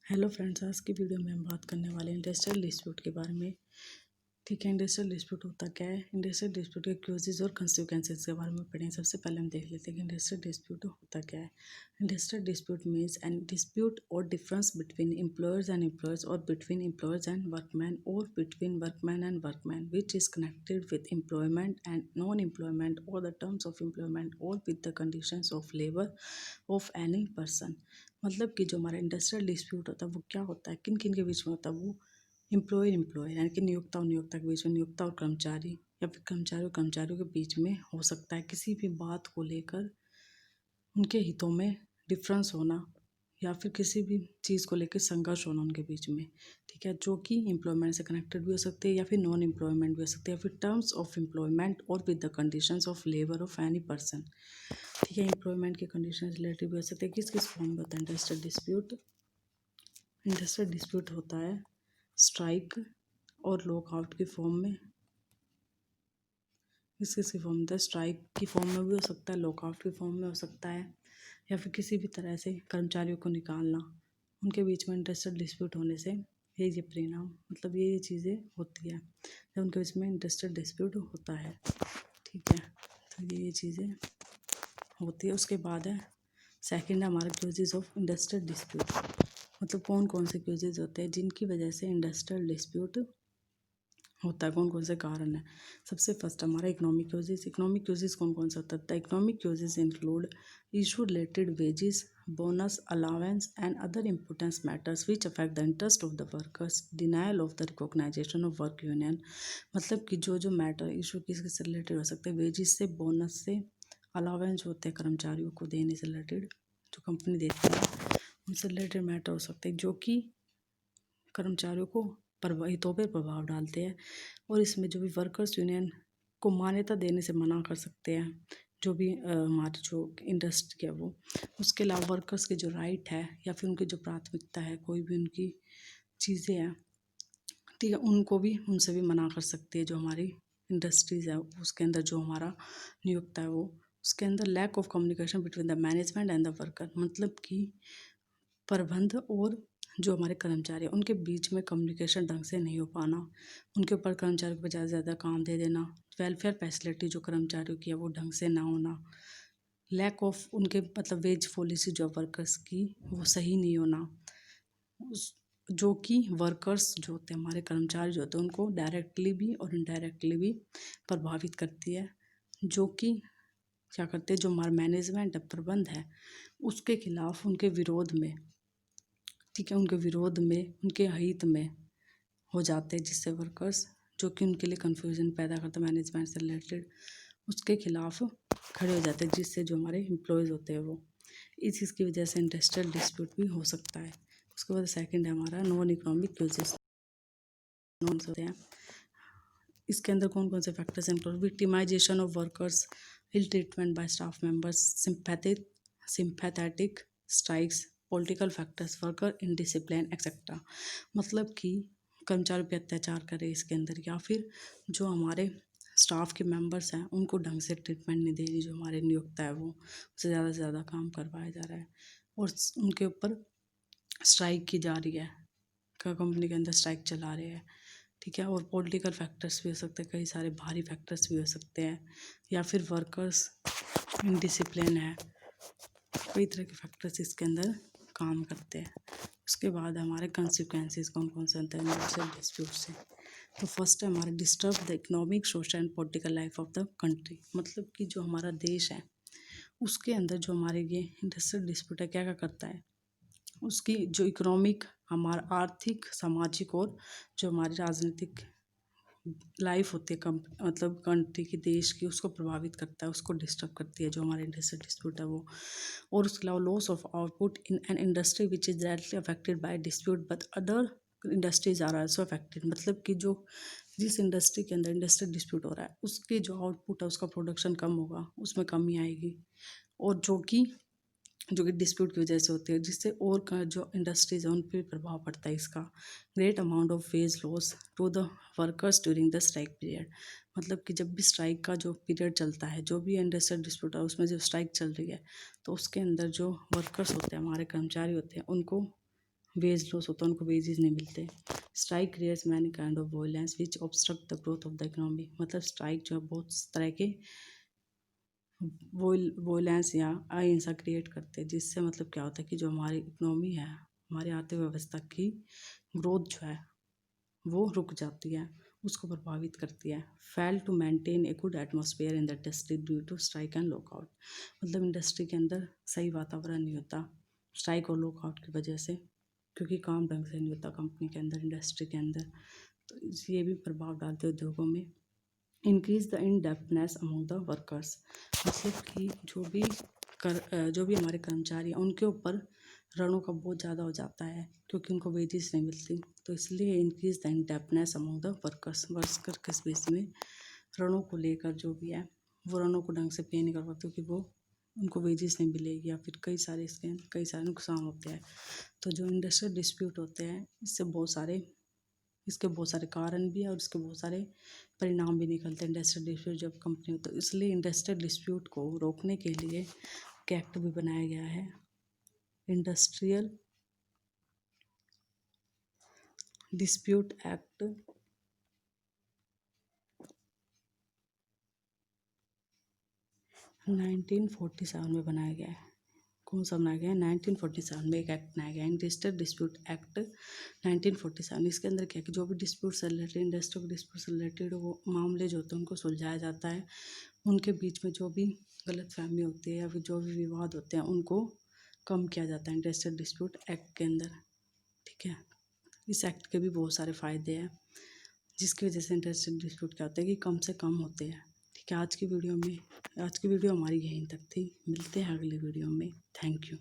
Hello friends, आज की video में हम बात करने वाले हैं इंडस्ट्रियल डिस्प्यूट के बारे में। ठीक है, इंडस्ट्रियल डिस्प्यूट होता क्या है, इंडस्ट्रियल डिस्प्यूट के क्यूजेज और कंसिक्वेंसेज के बारे में पढ़ें। सबसे पहले हम देख लेते हैं कि इंडस्ट्रियल डिस्प्यूट होता क्या है। Industrial dispute means an dispute or difference between employers or between employers and workman or between workman and workman which is connected with employment and non employment or the terms of employment or with the conditions of labour of any person. मतलब कि जो हमारा industrial dispute होता है वो क्या होता है, किन किन के बीच में होता है। वो एम्प्लॉय यानी कि नियोक्ता और नियोक्ता के बीच में, नियोक्ता और कर्मचारी, या फिर कर्मचारी और कर्मचारियों के बीच में हो सकता है। किसी भी बात को लेकर उनके हितों में डिफरेंस होना या फिर किसी भी चीज़ को लेकर संघर्ष होना उनके बीच में। ठीक है, जो कि एम्प्लॉयमेंट से कनेक्टेड भी हो सकती है या फिर नॉन एम्प्लॉयमेंट भी हो सकती है, या फिर terms of employment or with the conditions of labour of any person. ठीक है, एम्प्लॉयमेंट के कंडीशन रिलेटेड भी हो सकते हैं। किस किस फॉर्म में होता है इंडस्ट्रियल डिस्प्यूट। इंडस्ट्रियल डिस्प्यूट होता है स्ट्राइक और लॉकआउट की फॉर्म में। किस किस की फॉर्म में होता है, स्ट्राइक की फॉर्म में भी हो सकता है, लॉकआउट की फॉर्म में हो सकता है, या फिर किसी भी तरह से कर्मचारियों को निकालना। उनके बीच में इंडस्ट्रियल डिस्प्यूट होने से ये परिणाम, मतलब ये चीज़ें होती है जब उनके बीच में इंडस्ट्रियल डिस्प्यूट होता है। ठीक है, तो ये चीज़ें होती है। उसके बाद है सेकंड है हमारा क्यूजेज ऑफ इंडस्ट्रियल डिस्प्यूट। मतलब कौन कौन से क्यूजेज होते हैं जिनकी वजह से इंडस्ट्रियल डिस्प्यूट होता है, कौन कौन से कारण है। सबसे फर्स्ट हमारा इकोनॉमिक क्यूजेज। इकोनॉमिक क्यूजेज कौन कौन सा होता है। The economic causes include issue related wages, bonus, allowance and other importance matters which affect the interest of the workers, denial of the recognisation of work union. मतलब कि जो matter issue किससे related हो सकते हैं, वेजिस से, bonus से, allowance होते हैं कर्मचारियों को देने से रिलेटेड, जो कंपनी देती है उनसे रिलेटेड मैटर हो सकते हैं, जो कि कर्मचारियों को हितों पर प्रभाव डालते हैं। और इसमें जो भी वर्कर्स यूनियन को मान्यता देने से मना कर सकते हैं, जो भी हमारी जो इंडस्ट्री है वो। उसके अलावा वर्कर्स के जो राइट है या फिर उनकी जो प्राथमिकता है, कोई भी उनकी चीज़ें हैं, ठीक है, उनको भी, उनसे भी मना कर सकती है। जो हमारी इंडस्ट्रीज़ है उसके अंदर जो हमारा नियोक्ता है वो, उसके अंदर lack of communication between the management and the worker. मतलब कि प्रबंध और जो हमारे कर्मचारी हैं उनके बीच में कम्युनिकेशन ढंग से नहीं हो पाना, उनके ऊपर कर्मचारियों को ज़्यादा से ज़्यादा काम दे देना, वेलफेयर फैसिलिटी जो कर्मचारियों की है वो ढंग से ना होना, लैक ऑफ उनके मतलब वेज पॉलिसी जो वर्कर्स की वो सही नहीं होना, उस जो कि वर्कर्स जो होते हैं, हमारे कर्मचारी जो होते हैं, उनको डायरेक्टली भी और इनडायरेक्टली भी प्रभावित करती है। जो कि क्या करते हैं, जो हमारा मैनेजमेंट है, प्रबंध है, उसके खिलाफ, उनके विरोध में, ठीक है, उनके विरोध में, उनके हित में हो जाते हैं, जिससे वर्कर्स, जो कि उनके लिए कन्फ्यूजन पैदा करते हैं मैनेजमेंट से रिलेटेड, उसके खिलाफ खड़े हो जाते हैं, जिससे जो हमारे एम्प्लॉयज़ होते हैं वो, इस चीज़ की वजह से इंडस्ट्रियल डिस्प्यूट भी हो सकता है। उसके बाद सेकंड है हमारा नॉन इकोनॉमिक क्यूजेस। नॉन होते हैं, इसके अंदर कौन कौन से factors include, victimisation of workers, ill treatment by staff members, sympathetic strikes, political factors, worker indiscipline etcetera. मतलब कि कर्मचारियों पे अत्याचार करे इसके अंदर, या फिर जो हमारे स्टाफ के मेंबर्स हैं उनको ढंग से ट्रीटमेंट नहीं दे रही, जो हमारे नियोक्ता है वो उससे ज़्यादा से ज़्यादा काम करवाया जा रहा है और उनके ऊपर स्ट्राइक की जा रही है, कंपनी के अंदर स्ट्राइक चला रहे हैं। ठीक है, और पॉलिटिकल फैक्टर्स भी हो सकते हैं, कई सारे बाहरी फैक्टर्स भी हो सकते हैं, या फिर वर्कर्स इनडिसिप्लिन है, कई तरह के फैक्टर्स इसके अंदर काम करते हैं। उसके बाद हमारे कंसिक्वेंसेस कौन कौन से होते हैं इंडस्ट्रियल डिस्प्यूट से। तो फर्स्ट है हमारा disturb the economic, social and political life of the country. मतलब कि जो हमारा देश है उसके अंदर जो हमारे ये इंडस्ट्रियल डिस्प्यूट है क्या क्या करता है, उसकी जो इकोनॉमिक, हमारा आर्थिक, सामाजिक और जो हमारी राजनीतिक लाइफ होती है मतलब कंट्री की, देश की, उसको प्रभावित करता है, उसको डिस्टर्ब करती है जो हमारे इंडस्ट्रियल डिस्प्यूट है वो। और उसके अलावा loss of output in an industry which is directly affected by dispute but other industries are also affected. मतलब कि जो जिस इंडस्ट्री के अंदर इंडस्ट्रियल डिस्प्यूट हो रहा है उसके जो आउटपुट है, उसका प्रोडक्शन कम होगा, उसमें कमी आएगी, और जो कि डिस्प्यूट की वजह से होती है, जिससे और का जो इंडस्ट्रीज है उन पर प्रभाव पड़ता है इसका। Great amount of wage loss to the workers during the strike period. मतलब कि जब भी स्ट्राइक का जो पीरियड चलता है, जो भी इंडस्ट्रियल डिस्प्यूट है उसमें जो स्ट्राइक चल रही है, तो उसके अंदर जो वर्कर्स होते हैं, हमारे कर्मचारी होते हैं, उनको वेज लॉस होता है, उनको वेजेस नहीं मिलते। Strike creates many kind of violence which obstruct the growth of the economy. मतलब स्ट्राइक जो है बहुत तरह के वोलेंस या अहिंसा क्रिएट करते हैं, जिससे मतलब क्या होता है कि जो हमारी इकोनॉमी है, हमारी अर्थव्यवस्था की ग्रोथ जो है वो रुक जाती है, उसको प्रभावित करती है। Fail to maintain a good atmosphere in the industry due to strike and lockout. मतलब इंडस्ट्री के अंदर सही वातावरण नहीं होता स्ट्राइक और लॉकआउट की वजह से, क्योंकि काम ढंग से नहीं होता कंपनी के अंदर, इंडस्ट्री के अंदर। तो ये भी प्रभाव डालते उद्योगों में। Increase the indebtedness among the workers. मतलब कि जो भी हमारे कर्मचारी हैं उनके ऊपर ऋणों का बहुत ज़्यादा हो जाता है, क्योंकि उनको वेजेस नहीं मिलती। तो इसलिए increase the indebtedness among the worker के बीच में ऋणों को लेकर जो भी है वो ऋणों को ढंग से पे नहीं कर पाते, क्योंकि वो उनको वेजेस नहीं मिलेगी, या फिर कई सारे नुकसान होते हैं। तो जो इंडस्ट्रियल डिस्प्यूट होते हैं इसके बहुत सारे कारण भी है, और इसके बहुत सारे परिणाम भी निकलते हैं इंडस्ट्रियल डिस्प्यूट जब कंपनी। तो इसलिए इंडस्ट्रियल डिस्प्यूट को रोकने के लिए एक एक्ट भी बनाया गया है, इंडस्ट्रियल डिस्प्यूट एक्ट 1947 में बनाया गया है। कौन सा बनाया गया है? 1947 में एक एक्ट बनाया गया है, इंडस्ट्रियल डिस्प्यूट एक्ट 1947। इसके अंदर क्या है कि जो भी डिस्प्यूट से रिलेटेड, इंडस्ट्रियल डिस्प्यूट से रिलेटेड वो मामले जो होते हैं उनको सुलझाया जाता है। उनके बीच में जो भी गलतफहमी होती है या फिर जो भी विवाद होते हैं उनको कम किया जाता है इंडस्ट्रियल डिस्प्यूट एक्ट के अंदर। ठीक है, इस एक्ट के भी बहुत सारे फ़ायदे हैं, जिसकी वजह से इंडस्ट्रियल डिस्प्यूट क्या होता है कि कम से कम होते हैं। ठीक है, आज की वीडियो हमारी यहीं तक थी। मिलते हैं अगली वीडियो में। Thank you.